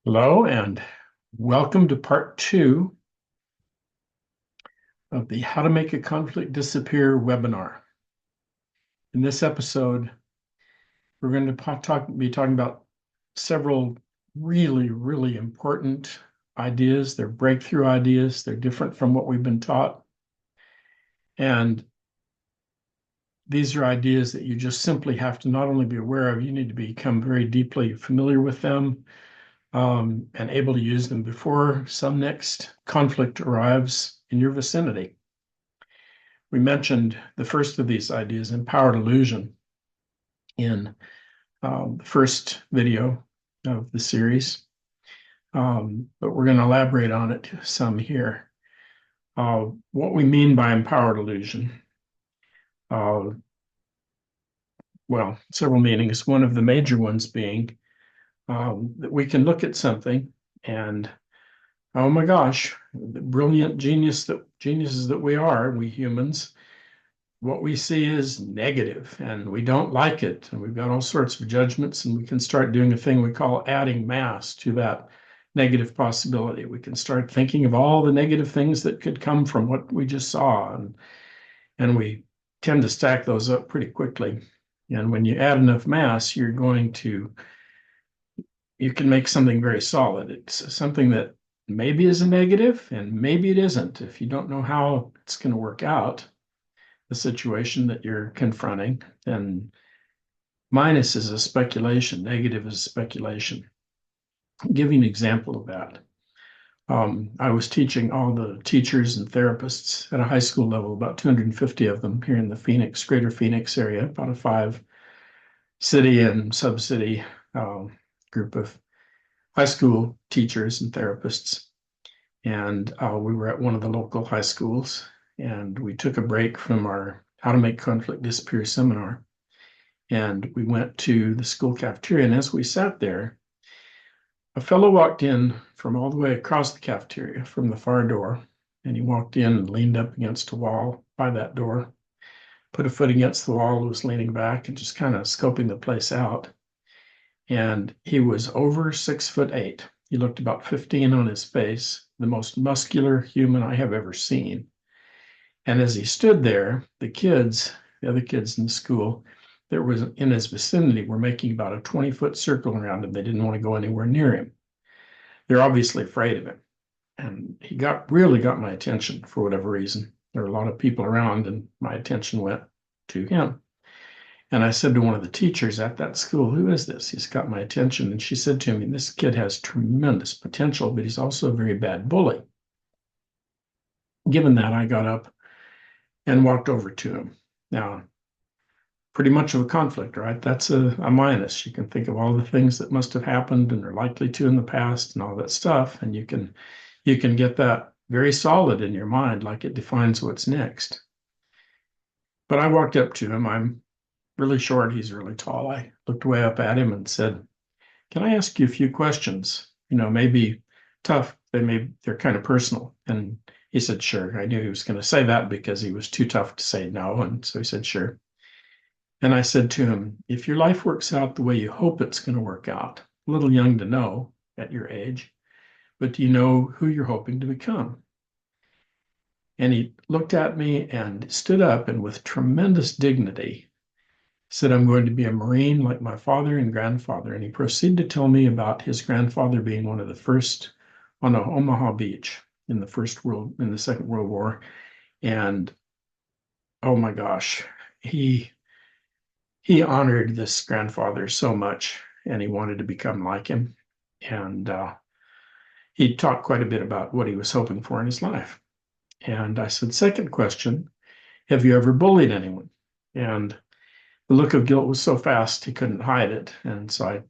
Hello and welcome to part two of the How to Make a Conflict Disappear webinar. In this episode, we're going to be talking about several really important ideas. They're breakthrough ideas. They're different from what we've been taught. And these are ideas that you just simply have to not only be aware of, you need to become very deeply familiar with them and able to use them before some next conflict arrives in your vicinity. We mentioned the first of these ideas, empowered illusion, in the first video of the series, but we're going to elaborate on it some here. What we mean by empowered illusion, uh, well, several meanings. One of the major ones being that we can look at something and, oh my gosh, the brilliant geniuses that we are, we humans, what we see is negative and we don't like it. And we've got all sorts of judgments, and we can start doing a thing we call adding mass to that negative possibility. We can start thinking of all the negative things that could come from what we just saw. And we tend to stack those up pretty quickly. And when you add enough mass, you can make something very solid. It's something that maybe is a negative and maybe it isn't. If you don't know how it's going to work out, the situation that you're confronting, then minus is a speculation, negative is speculation. I'll give you an example of that. I was teaching all the teachers and therapists at a high school level, about 250 of them here in the greater Phoenix area, about a 5-city and sub-city group of high school teachers and therapists. And we were at one of the local high schools, and we took a break from our How to Make Conflict Disappear seminar. And we went to the school cafeteria. And as we sat there, a fellow walked in from all the way across the cafeteria from the far door. And he walked in and leaned up against a wall by that door, put a foot against the wall, was leaning back and just kind of scoping the place out. And he was over 6'8". He looked about 15 on his face, the most muscular human I have ever seen. And as he stood there, the other kids in the school that was in his vicinity were making about a 20-foot circle around him. They didn't want to go anywhere near him. They're obviously afraid of him. And he really got my attention for whatever reason. There were a lot of people around, and my attention went to him. And I said to one of the teachers at that school, "Who is this? He's got my attention." And she said to me, "This kid has tremendous potential, but he's also a very bad bully." Given that, I got up and walked over to him. Now, pretty much of a conflict, right? That's a minus. You can think of all the things that must have happened and are likely to in the past and all that stuff, and you can get that very solid in your mind, like it defines what's next. But I walked up to him. I'm really short. He's really tall. I looked way up at him and said, "Can I ask you a few questions? Maybe tough. They're kind of personal." And he said, "Sure." I knew he was going to say that because he was too tough to say no. And so he said, "Sure." And I said to him, "If your life works out the way you hope it's going to work out, a little young to know at your age, but do you know who you're hoping to become?" And he looked at me and stood up and with tremendous dignity said, "I'm going to be a Marine like my father and grandfather." And he proceeded to tell me about his grandfather being one of the first on Omaha Beach in the Second World War. And oh my gosh, he honored this grandfather so much, and he wanted to become like him. And he talked quite a bit about what he was hoping for in his life. And I said, "Second question, have you ever bullied anyone?" And the look of guilt was so fast he couldn't hide it. And so I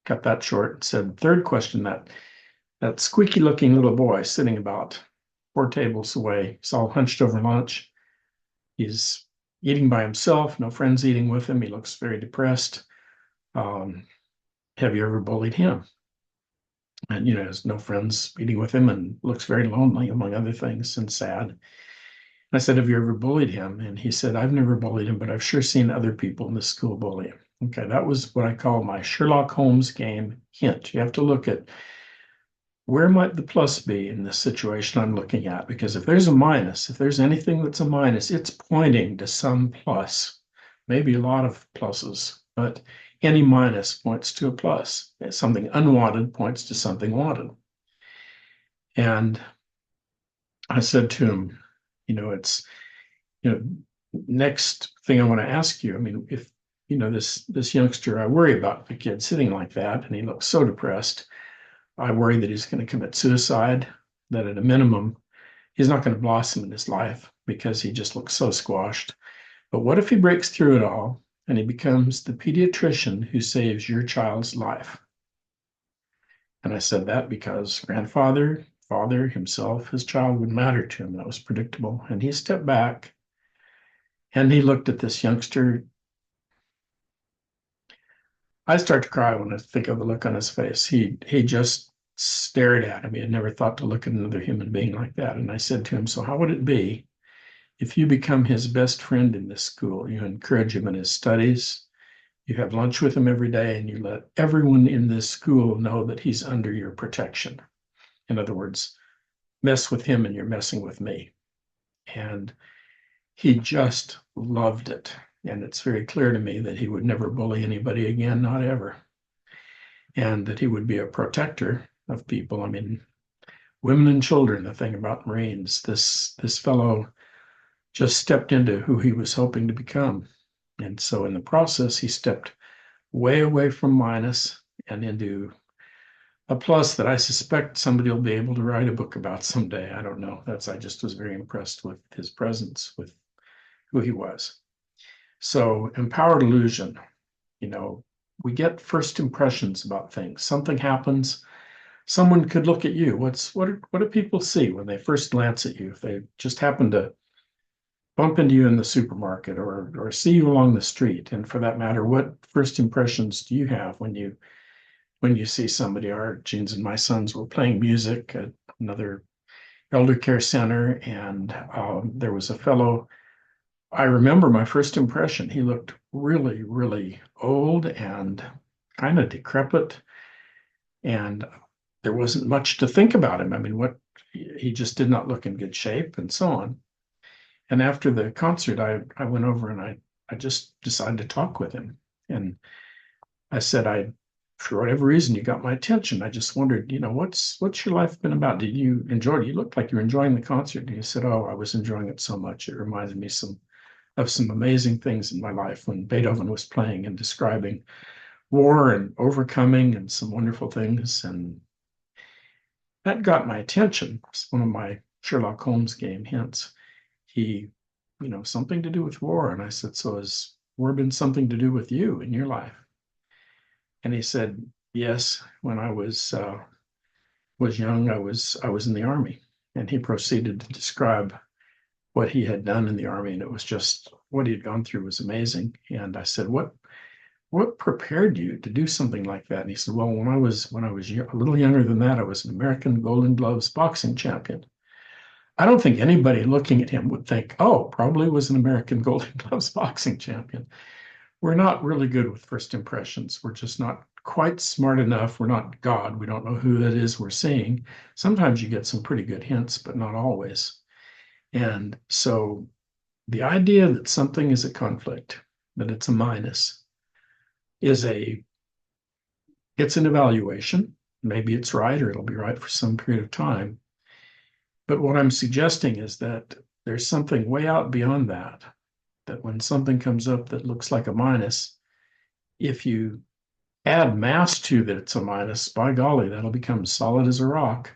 cut that short and said, "Third question, that squeaky looking little boy sitting about 4 tables away, he's all hunched over lunch. He's eating by himself, no friends eating with him. He looks very depressed. Um, have you ever bullied him?" And, has no friends eating with him and looks very lonely, among other things, and sad. I said, "Have you ever bullied him?" And he said, "I've never bullied him, but I've sure seen other people in the school bully him." Okay, that was what I call my Sherlock Holmes game hint. You have to look at where might the plus be in this situation I'm looking at? Because if there's a minus, if there's anything that's a minus, it's pointing to some plus, maybe a lot of pluses, but any minus points to a plus. Something unwanted points to something wanted. And I said to him, it's, next thing I want to ask you, I mean, if, this youngster, I worry about the kid sitting like that, and he looks so depressed. I worry that he's going to commit suicide, that at a minimum, he's not going to blossom in his life because he just looks so squashed. But what if he breaks through it all and he becomes the pediatrician who saves your child's life? And I said that because grandfather, father, himself, his child would matter to him. That was predictable. And he stepped back and he looked at this youngster. I start to cry when I think of the look on his face. He just stared at him. He had never thought to look at another human being like that. And I said to him, so how would it be if you become his best friend in this school? You encourage him in his studies, you have lunch with him every day, and you let everyone in this school know that he's under your protection. In other words, mess with him and you're messing with me. And he just loved it. And it's very clear to me that he would never bully anybody again, not ever. And that he would be a protector of people. I mean, women and children, the thing about Marines, this fellow just stepped into who he was hoping to become. And so in the process, he stepped way away from minus and into a plus that I suspect somebody will be able to write a book about someday. I don't know. I just was very impressed with his presence, with who he was. So empowered illusion, we get first impressions about things. Something happens. Someone could look at you. What do people see when they first glance at you? If they just happen to bump into you in the supermarket or see you along the street, and for that matter, what first impressions do you have when you see somebody? Our Jeans and my sons were playing music at another elder care center, and there was a fellow. I remember my first impression. He looked really, really old and kind of decrepit, and there wasn't much to think about him. I mean, he just did not look in good shape, and so on. And after the concert, I went over and I just decided to talk with him. And I said, for whatever reason, you got my attention. I just wondered, what's your life been about? Did you enjoy it? You looked like you were enjoying the concert. And he said, oh, I was enjoying it so much. It reminded me of some amazing things in my life when Beethoven was playing and describing war and overcoming and some wonderful things. And that got my attention. It's one of my Sherlock Holmes game hints. He, something to do with war. And I said, so has war been something to do with you in your life? And he said, yes, when I was young, I was in the army. And he proceeded to describe what he had done in the army, and it was just what he had gone through was amazing. And I said, what prepared you to do something like that? And he said, well, when I was a little younger than that, I was an American Golden Gloves boxing champion. I don't think anybody looking at him would think, oh, probably was an American Golden Gloves boxing champion. We're not really good with first impressions. We're just not quite smart enough. We're not God. We don't know who that is we're seeing. Sometimes you get some pretty good hints, but not always. And so the idea that something is a conflict, that it's a minus, it's an evaluation. Maybe it's right, or it'll be right for some period of time. But what I'm suggesting is that there's something way out beyond that when something comes up that looks like a minus, if you add mass to that it's a minus, by golly, that'll become solid as a rock.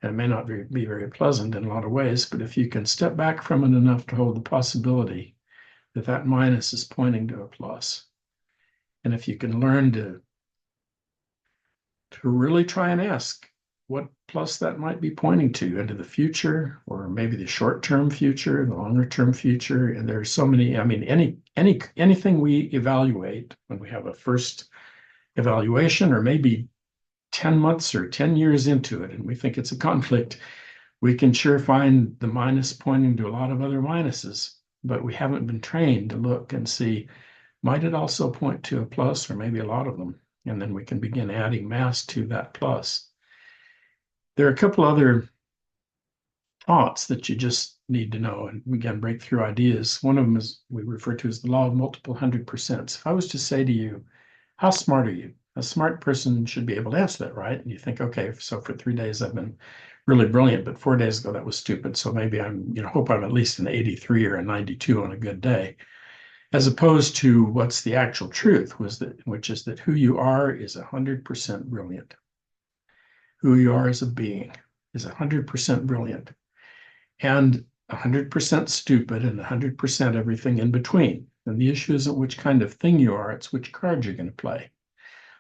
And it may not be very pleasant in a lot of ways, but if you can step back from it enough to hold the possibility that minus is pointing to a plus, and if you can learn to really try and ask what plus that might be pointing to into the future, or maybe the short-term future, the longer-term future. And there's so many, I mean, anything we evaluate when we have a first evaluation, or maybe 10 months or 10 years into it, and we think it's a conflict, we can sure find the minus pointing to a lot of other minuses, but we haven't been trained to look and see, might it also point to a plus, or maybe a lot of them? And then we can begin adding mass to that plus. There are a couple other thoughts that you just need to know, and again, breakthrough ideas. One of them is we refer to as the law of multiple 100%. If I was to say to you, how smart are you? A smart person should be able to answer that, right? And you think, okay, so for 3 days I've been really brilliant, but 4 days ago that was stupid. So maybe hope I'm at least an 83 or a 92 on a good day. As opposed to what's the actual truth, which is that who you are is 100% brilliant. Who you are as a being is 100% brilliant and 100% stupid and 100% everything in between. And the issue isn't which kind of thing you are, it's which card you're going to play.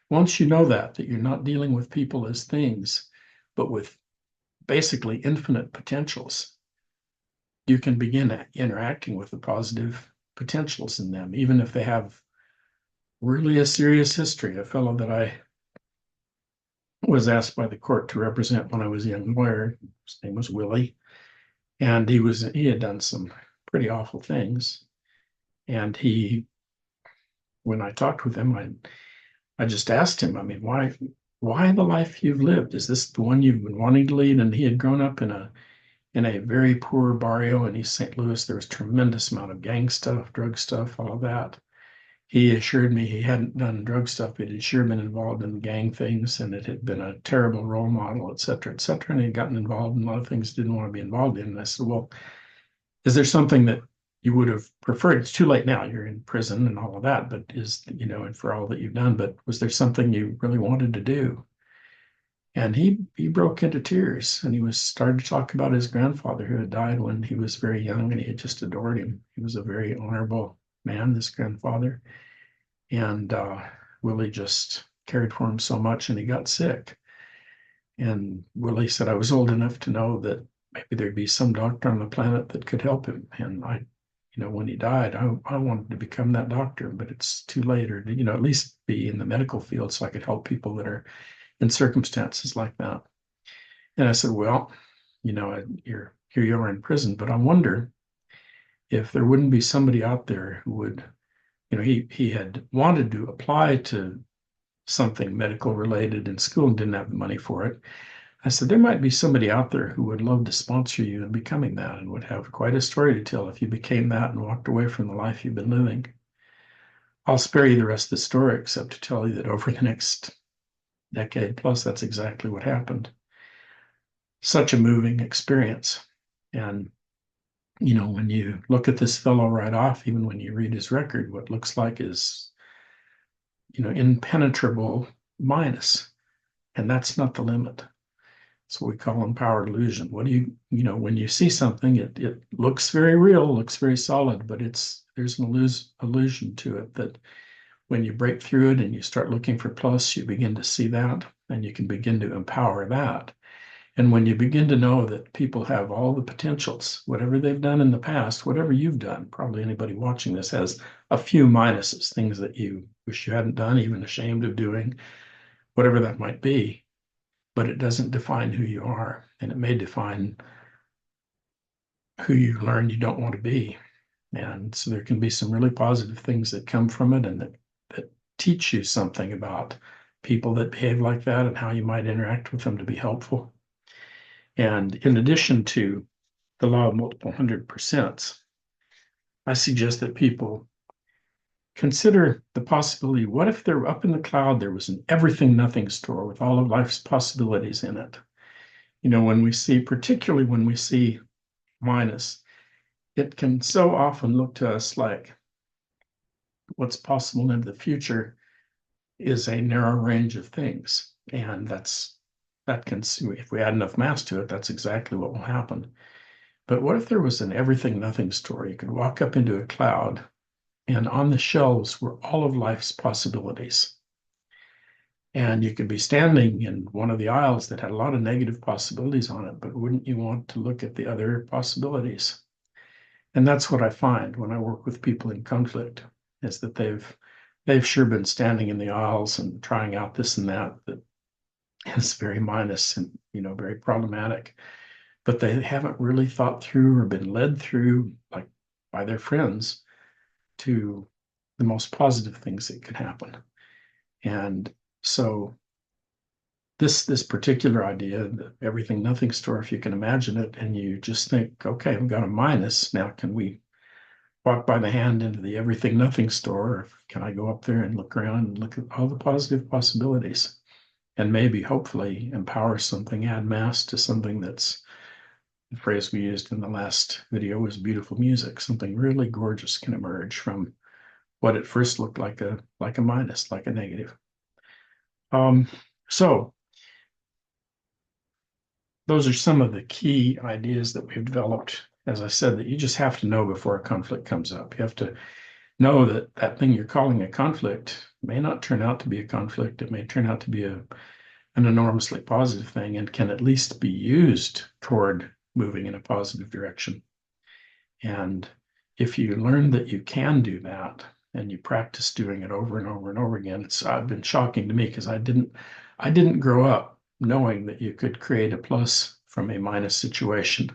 Once you know that you're not dealing with people as things, but with basically infinite potentials, you can begin interacting with the positive potentials in them, even if they have really a serious history. A fellow that I was asked by the court to represent when I was a young lawyer, his name was Willie, and he had done some pretty awful things. And when I talked with him, I just asked him, I mean, why the life you've lived? Is this the one you've been wanting to lead? And he had grown up in a very poor barrio in East St. Louis. There was a tremendous amount of gang stuff, drug stuff, all of that. He assured me he hadn't done drug stuff, but he'd sure been involved in gang things, and it had been a terrible role model, et cetera, et cetera. And he'd gotten involved in a lot of things he didn't want to be involved in. And I said, well, is there something that you would have preferred? It's too late now. You're in prison and all of that, but and for all that you've done, but was there something you really wanted to do? And he broke into tears, and he started to talk about his grandfather who had died when he was very young, and he had just adored him. He was a very honorable man, this grandfather. And Willie just cared for him so much, and he got sick. And Willie said, I was old enough to know that maybe there'd be some doctor on the planet that could help him. And when he died, I wanted to become that doctor, but it's too late, or, at least be in the medical field so I could help people that are in circumstances like that. And I said, well, here you are in prison, but I wonder if there wouldn't be somebody out there who would, he had wanted to apply to something medical related in school and didn't have the money for it. I said, there might be somebody out there who would love to sponsor you in becoming that and would have quite a story to tell if you became that and walked away from the life you've been living. I'll spare you the rest of the story, except to tell you that over the next decade plus, that's exactly what happened. Such a moving experience. And, when you look at this fellow right off, even when you read his record, what looks like is, impenetrable minus. And that's not the limit. It's what we call empowered illusion. What do when you see something, it looks very real, looks very solid, but there's an illusion to it that when you break through it and you start looking for plus, you begin to see that, and you can begin to empower that. And when you begin to know that people have all the potentials, whatever they've done in the past, whatever you've done, probably anybody watching this has a few minuses, things that you wish you hadn't done, even ashamed of doing, whatever that might be. But it doesn't define who you are, and it may define who you learn you don't want to be. And so there can be some really positive things that come from it, and that teach you something about people that behave like that and how you might interact with them to be helpful. And in addition to the law of multiple 100%, I suggest that people consider the possibility, what if they're up in the cloud, there was an everything nothing store with all of life's possibilities in it? Particularly when we see minus, it can so often look to us like what's possible in the future is a narrow range of things. And if we add enough mass to it, that's exactly what will happen. But what if there was an everything nothing store? You could walk up into a cloud, and on the shelves were all of life's possibilities. And you could be standing in one of the aisles that had a lot of negative possibilities on it, but wouldn't you want to look at the other possibilities? And that's what I find when I work with people in conflict, is that they've sure been standing in the aisles and trying out this and that is very minus and, very problematic. But they haven't really thought through or been led through, like by their friends, to the most positive things that could happen. And so this particular idea, the everything nothing store, if you can imagine it, and you just think, okay, I've got a minus. Now, can we walk by the hand into the everything nothing store? Or can I go up there and look around and look at all the positive possibilities and maybe hopefully empower something, add mass to something that's the phrase we used in the last video was beautiful music. Something really gorgeous can emerge from what at first looked like a minus, like a negative. So those are some of the key ideas that we've developed. As I said, that you just have to know before a conflict comes up. You have to know that that thing you're calling a conflict may not turn out to be a conflict. It may turn out to be an enormously positive thing and can at least be used toward moving in a positive direction. And if you learn that you can do that and you practice doing it over and over and over again, it's been shocking to me because I didn't grow up knowing that you could create a plus from a minus situation.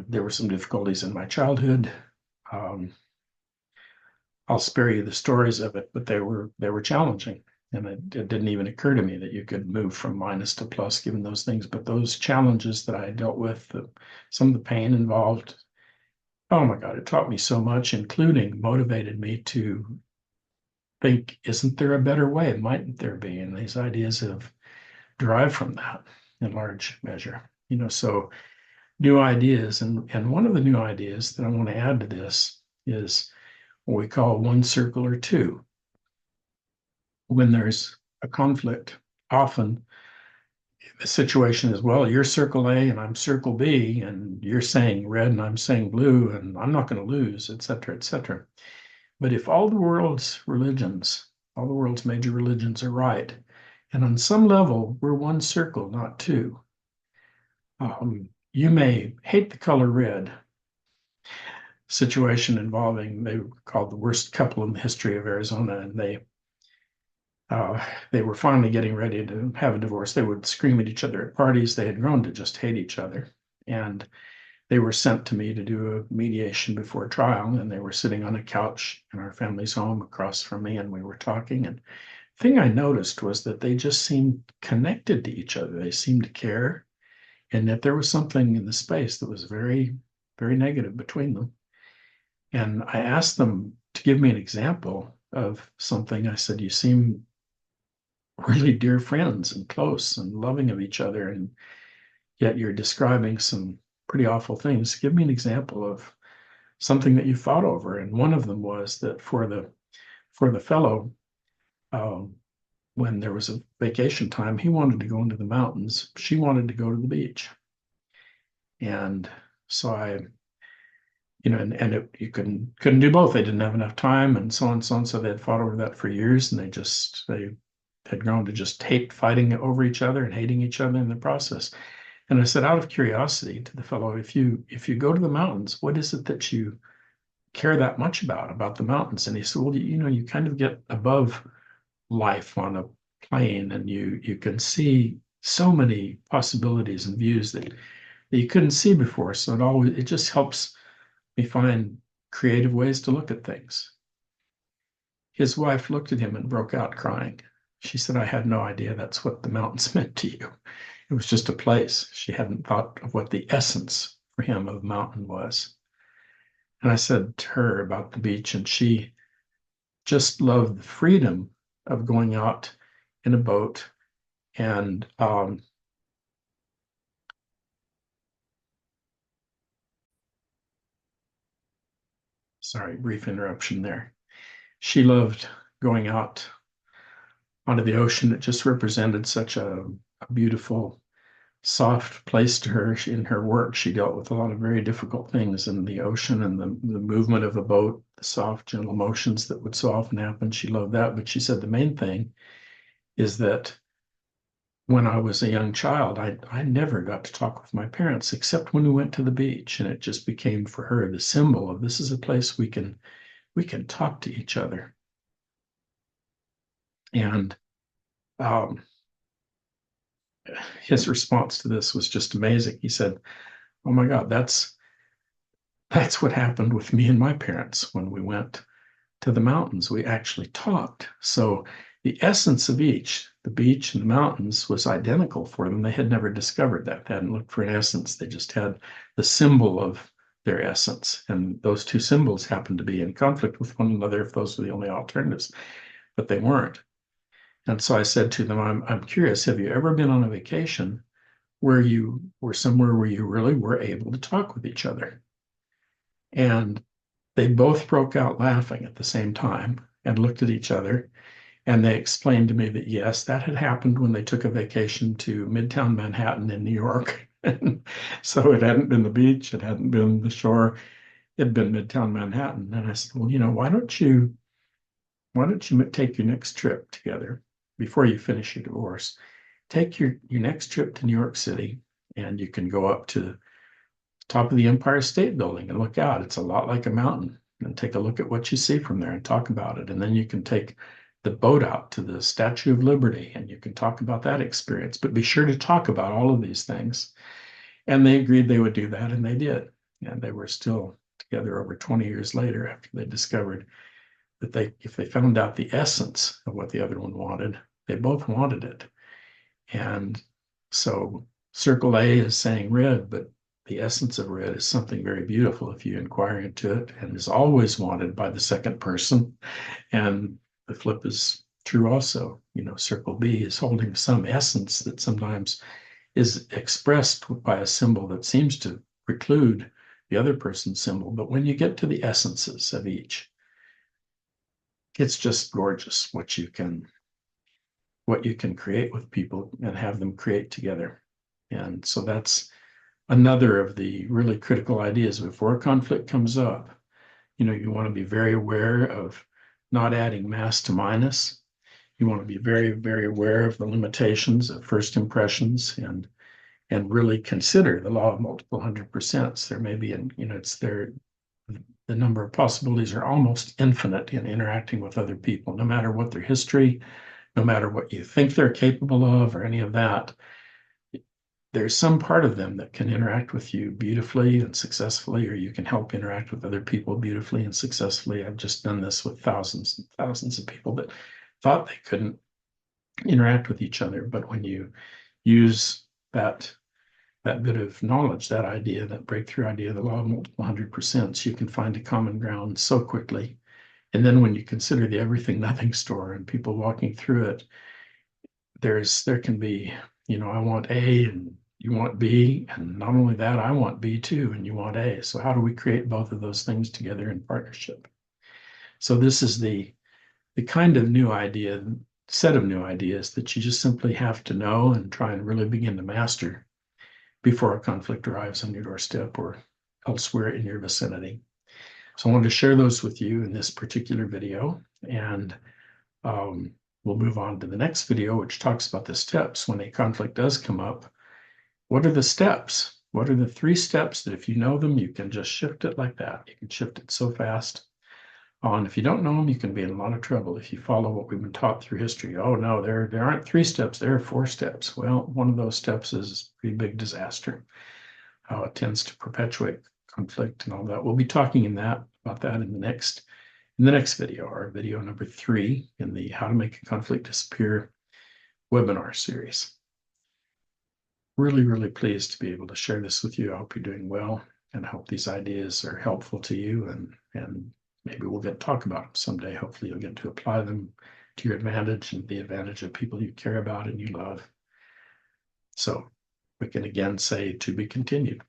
There were some difficulties in my childhood. I'll spare you the stories of it, but they were challenging. And it didn't even occur to me that you could move from minus to plus given those things. But those challenges that I dealt with, some of the pain involved, oh my God, it taught me so much, including motivated me to think, isn't there a better way? Mightn't there be? And these ideas have derived from that in large measure. So new ideas. And one of the new ideas that I want to add to this is what we call one circle or two. When there's a conflict, often the situation is, well, you're circle A and I'm circle B, and you're saying red and I'm saying blue, and I'm not going to lose, et cetera, et cetera. But if all the world's religions, all the world's major religions are right, and on some level, we're one circle, not two. You may hate the color red. Situation involving, they were called the worst couple in the history of Arizona, and they were finally getting ready to have a divorce. They would scream at each other at parties. They had grown to just hate each other. And they were sent to me to do a mediation before trial. And they were sitting on a couch in our family's home across from me, and we were talking. And the thing I noticed was that they just seemed connected to each other. They seemed to care. And that there was something in the space that was very, very negative between them. And I asked them to give me an example of something. I said, you seem really dear friends and close and loving of each other, and yet you're describing some pretty awful things. Give me an example of something that you fought over. And one of them was that for the fellow, when there was a vacation time, he wanted to go into the mountains. She wanted to go to the beach. And so you couldn't do both. They didn't have enough time, and so on and so on. So they had fought over that for years, and they had grown to just hate fighting over each other and hating each other in the process. And I said, out of curiosity to the fellow, if you go to the mountains, what is it that you care that much about the mountains? And he said, well, you kind of get above life on a plane, and you can see so many possibilities and views that you couldn't see before. So it just helps me find creative ways to look at things. His wife looked at him and broke out crying. She said, I had no idea that's what the mountains meant to you. It was just a place. She hadn't thought of what the essence for him of mountain was. And I said to her about the beach, and she just loved the freedom of going out in a boat and sorry, brief interruption there. She loved going out onto the ocean. It just represented such a beautiful, soft place to her. In her work, she dealt with a lot of very difficult things in the ocean and the movement of a boat, the soft, gentle motions that would so often happen. She loved that. But she said the main thing is that when I was a young child, I never got to talk with my parents except when we went to the beach. And it just became for her the symbol of this is a place we can talk to each other. And his response to this was just amazing. He said, oh my God, that's what happened with me and my parents when we went to the mountains. We actually talked. So the essence of each, the beach and the mountains, was identical for them. They had never discovered that. They hadn't looked for an essence. They just had the symbol of their essence. And those two symbols happened to be in conflict with one another if those were the only alternatives, but they weren't. And so I said to them, I'm curious, have you ever been on a vacation where you were somewhere where you really were able to talk with each other? And they both broke out laughing at the same time and looked at each other. And they explained to me that yes, that had happened when they took a vacation to Midtown Manhattan in New York. So it hadn't been the beach, it hadn't been the shore, it had been Midtown Manhattan. And I said, well, why don't you take your next trip together before you finish your divorce? Take your next trip to New York City, and you can go up to the top of the Empire State Building and look out. It's a lot like a mountain, and take a look at what you see from there and talk about it. And then you can take the boat out to the Statue of Liberty and you can talk about that experience. But be sure to talk about all of these things. And they agreed they would do that, and they did. And they were still together over 20 years later after they discovered that if they found out the essence of what the other one wanted, they both wanted it. And so circle A is saying red, but the essence of red is something very beautiful if you inquire into it, and is always wanted by the second person. And the flip is true also. Circle B is holding some essence that sometimes is expressed by a symbol that seems to preclude the other person's symbol. But when you get to the essences of each, it's just gorgeous what you can create with people and have them create together. And so that's another of the really critical ideas. Before a conflict comes up, you want to be very aware of not adding mass to minus. You want to be very, very aware of the limitations of first impressions and really consider the law of multiple 100%. There may be, the number of possibilities are almost infinite in interacting with other people, no matter what their history, no matter what you think they're capable of or any of that. There's some part of them that can interact with you beautifully and successfully, or you can help interact with other people beautifully and successfully. I've just done this with thousands and thousands of people that thought they couldn't interact with each other. But when you use that bit of knowledge, that idea, that breakthrough idea, the law of multiple 100%, you can find a common ground so quickly. And then when you consider the everything nothing store and people walking through it, there can be, I want A and you want B, and not only that, I want B too, and you want A. So how do we create both of those things together in partnership? So this is the kind of set of new ideas that you just simply have to know and try and really begin to master before a conflict arrives on your doorstep or elsewhere in your vicinity. So I wanted to share those with you in this particular video, and we'll move on to the next video, which talks about the steps when a conflict does come up. What are the steps? What are the 3 steps that if you know them, you can just shift it like that? You can shift it so fast. And if you don't know them, you can be in a lot of trouble if you follow what we've been taught through history. Oh no, there aren't 3 steps, there are 4 steps. Well, one of those steps is a pretty big disaster. How it tends to perpetuate conflict and all that. We'll be talking about that in the next video, our video number 3 in the How to Make a Conflict Disappear webinar series. Really, really pleased to be able to share this with you. I hope you're doing well, and I hope these ideas are helpful to you, and maybe we'll get to talk about them someday. Hopefully you'll get to apply them to your advantage and the advantage of people you care about and you love. So we can again say to be continued.